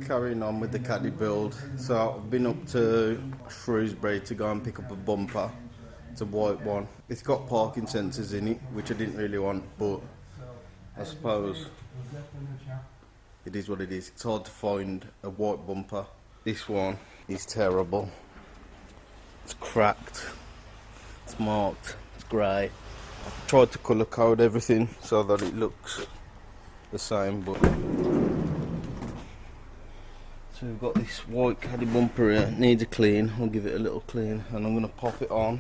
Carrying on with the Caddy build. So I've been up to Shrewsbury to go and pick up a bumper. It's a white one. It's got parking sensors in it, which I didn't really want, but I suppose it is what it is. It's hard to find a white bumper. This one is terrible. It's cracked. It's marked. It's grey. I tried to colour code everything so that it looks the same, but so we've got this white Caddy bumper here. It needs a clean. I'll give it a little clean and I'm going to pop it on.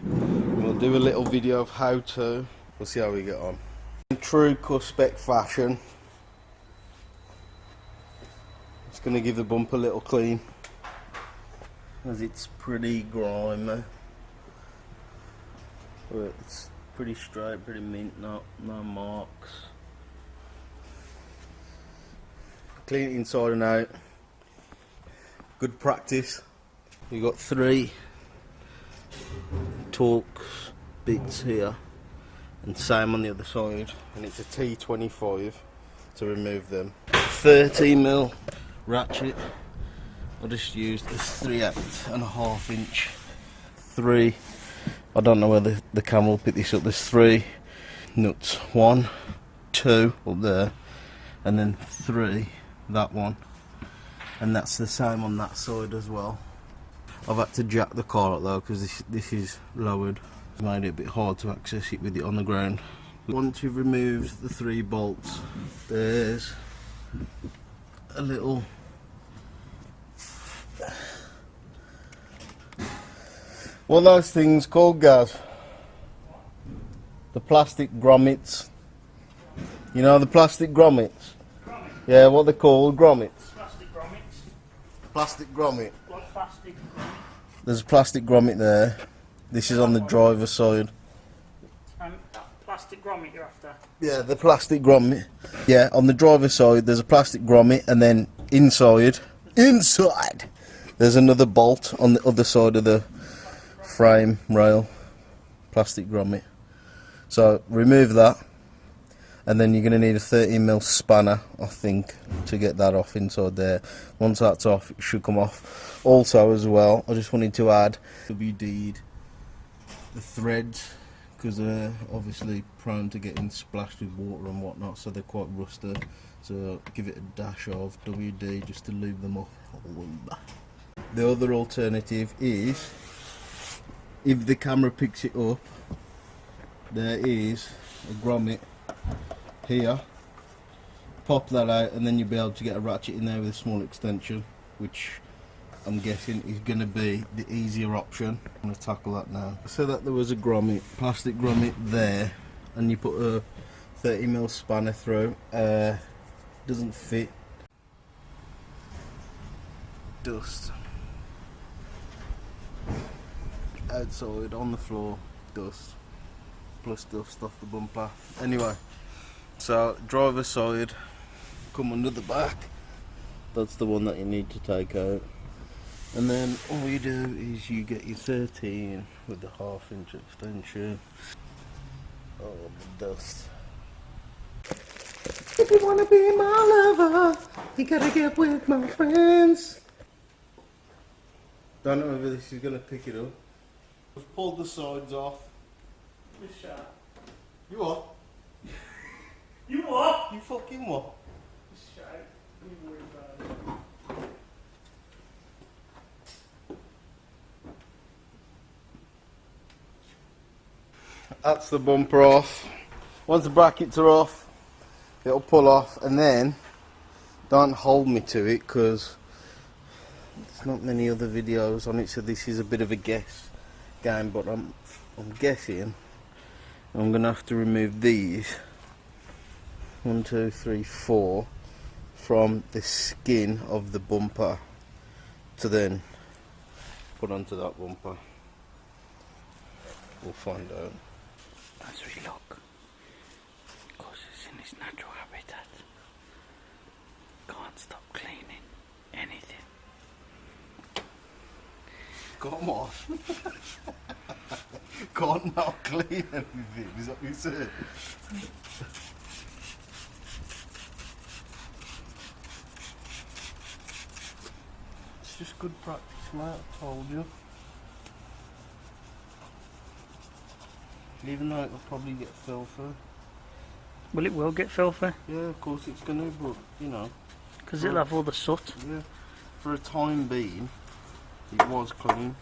We'll do a little video of how to. We'll see how we get on. In true Cus-Spec fashion, just going to give the bumper a little clean as it's pretty grimy. But it's pretty straight, pretty mint, no marks. Clean it inside and out. Good practice. We've got 3 Torx bits here and same on the other side, and it's a T25 to remove them. 13mm ratchet. I just used a 3/8.5 inch. 3. I don't know whether the camera will pick this up. There's 3 nuts. 1, 2 up there, and then 3 that one, and that's the same on that side as well. I've had to jack the car up though because this is lowered. It's made it a bit hard to access it with it on the ground. Once you've removed the 3 bolts, there's a little what are those things called, guys? The plastic grommets. You know the plastic grommets? Grommets? Yeah, what they're called, grommets. Plastic grommets. Plastic grommet. What plastic grommet? There's a plastic grommet there. This is on the driver's side. That plastic grommet you're after? Yeah, the plastic grommet. Yeah, on the driver's side there's a plastic grommet, and then inside, there's another bolt on the other side of the frame rail. Plastic grommet. So remove that, and then you're going to need a 13mm spanner, I think, to get that off inside there. Once that's off, it should come off. Also as well, I just wanted to add WD'd the threads, because they're obviously prone to getting splashed with water and whatnot, so they're quite rusty. So give it a dash of WD just to lube them up. The other alternative is, if the camera picks it up, there is a grommet here. Pop that out and then you'll be able to get a ratchet in there with a small extension, which I'm guessing is going to be the easier option. I'm going to tackle that now. So that there was a grommet, plastic grommet there, and you put a 30mm spanner through. Doesn't fit. Dust. Outside, on the floor, dust. Plus dust off the bumper. Anyway, so driver's side, come under the back. That's the one that you need to take out. And then all you do is you get your 13 with the 1/2 inch extension. Oh, the dust. If you wanna be my lover, you gotta get with my friends. Don't know whether this is gonna pick it up. I've pulled the sides off. This shot. You what? You what? You fucking what? This shot. You worry about it. That's the bumper off. Once the brackets are off, it'll pull off, and then don't hold me to it because there's not many other videos on it, so this is a bit of a guess game, but I'm guessing I'm gonna have to remove these 1, 2, 3, 4 from the skin of the bumper to then put onto that bumper. We'll find out. As we look, because it's in its natural habitat, can't stop cleaning anything. Come on. Can't not clean anything, is that what you said? just good practice, mate, I told you. Even though it'll probably get filthy. Well, it will get filthy. Yeah, of course it's going to, but, you know. Because it'll have all the soot. Yeah. For a time being, it was clean.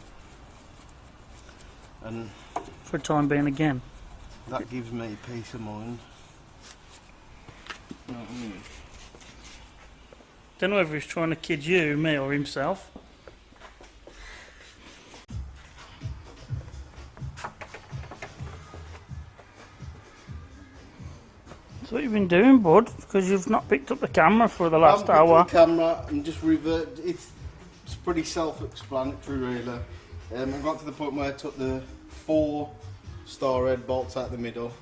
And For a time being again. that gives me peace of mind. You know what I mean? Don't know whether he's trying to kid you, me, or himself. So what you've been doing, bud? Because you've not picked up the camera for the last hour. The camera and just revert. It's pretty self-explanatory, really. I got to the point where I took the 4 star head bolts out the middle,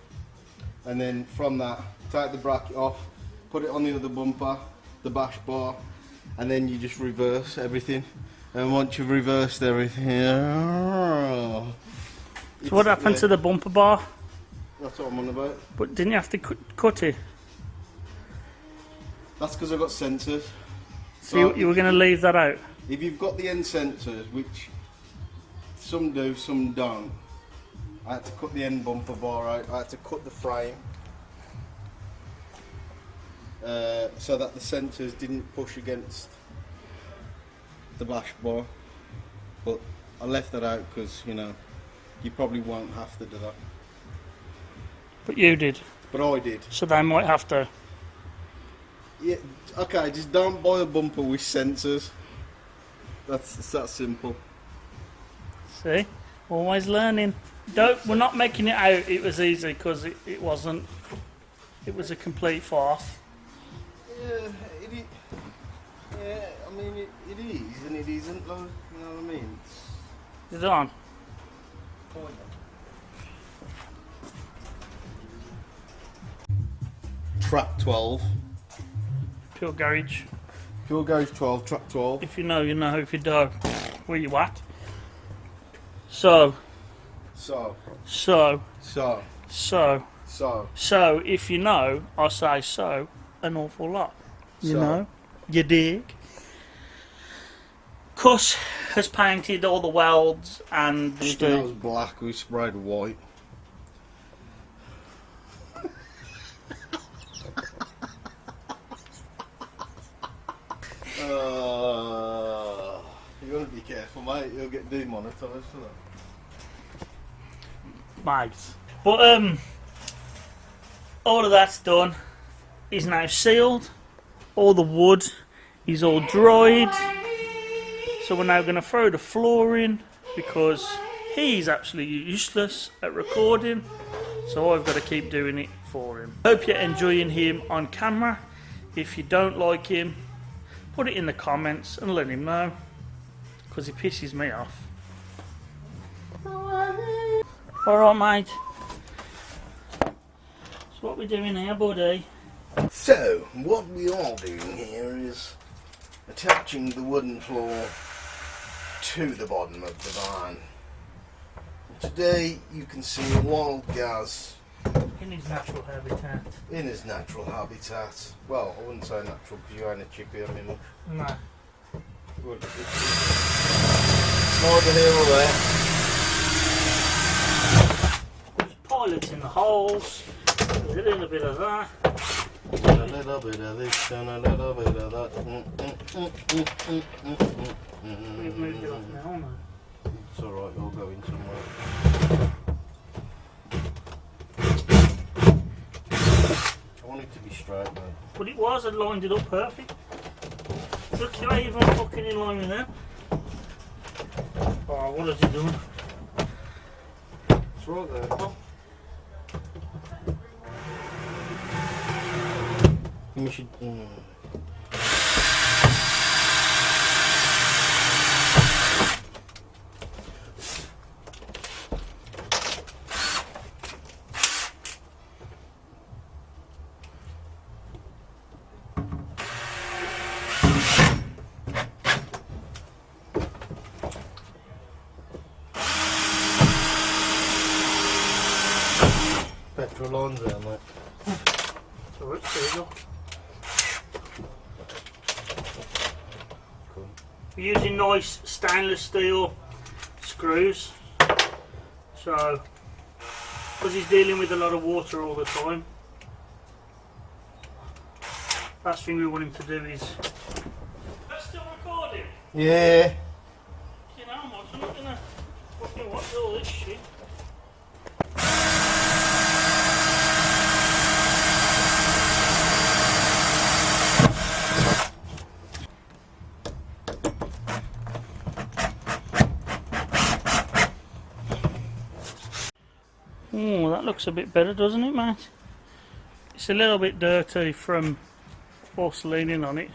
and then from that, take the bracket off, put it on the other bumper, the bash bar, and then you just reverse everything. And once you've reversed everything, So what happened to the bumper bar? That's what I'm on about. But didn't you have to cut it? That's because I've got sensors. So you were going to leave that out? If you've got the end sensors, which some do, some don't, I had to cut the end bumper bar out, I had to cut the frame so that the sensors didn't push against the bash bar. But I left that out because, you know, you probably won't have to do that. But you did. But I did. So they might have to. Yeah, okay, just don't buy a bumper with sensors. It's that simple. See? Always learning. We're not making it out it was easy, because it wasn't. It was a complete farce. Yeah, I mean, it is and it isn't, like, you know what I mean? Is it on? Track 12. Pure garage. Pure Garage 12, track 12. If you know, you know. If you don't, where you at? So, if you know, I say so an awful lot. You know? You dig? Cus has painted all the welds and That was black, we sprayed white. You gotta be careful, mate. You'll get demonetised for that. Mate. But all of that's done. Is now sealed. All the wood is all dried. So we're now going to throw the floor in because he's absolutely useless at recording. So I've got to keep doing it for him. Hope you're enjoying him on camera. If you don't like him, put it in the comments and let him know, because he pisses me off. Alright, mate. So what we doing here, buddy? So, what we are doing here is attaching the wooden floor to the bottom of the van. Today you can see a wild Gaz In his natural habitat. in his natural habitat. Well, I wouldn't say natural because you ain't a chippy, I mean, No. neither here or there. There's pilots in the holes. There's a little bit of that. A little bit of this and a little bit of that. We've moved it off now, no? It's alright, you'll go in somewhere. I want it to be straight, man. But it was, I lined it up perfect. Look, you're even fucking in line with that. Oh, what has he done? It's right there. Oh. We should. Petrol lines there, mate. So it's there you go. Cool. We're using nice stainless steel screws, so because he's dealing with a lot of water all the time, last thing we want him to do is... That's still recording? Yeah. You know, I'm not gonna fucking watch all this shit. Oh, that looks a bit better, doesn't it, mate? It's a little bit dirty from us leaning on it.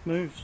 Moves.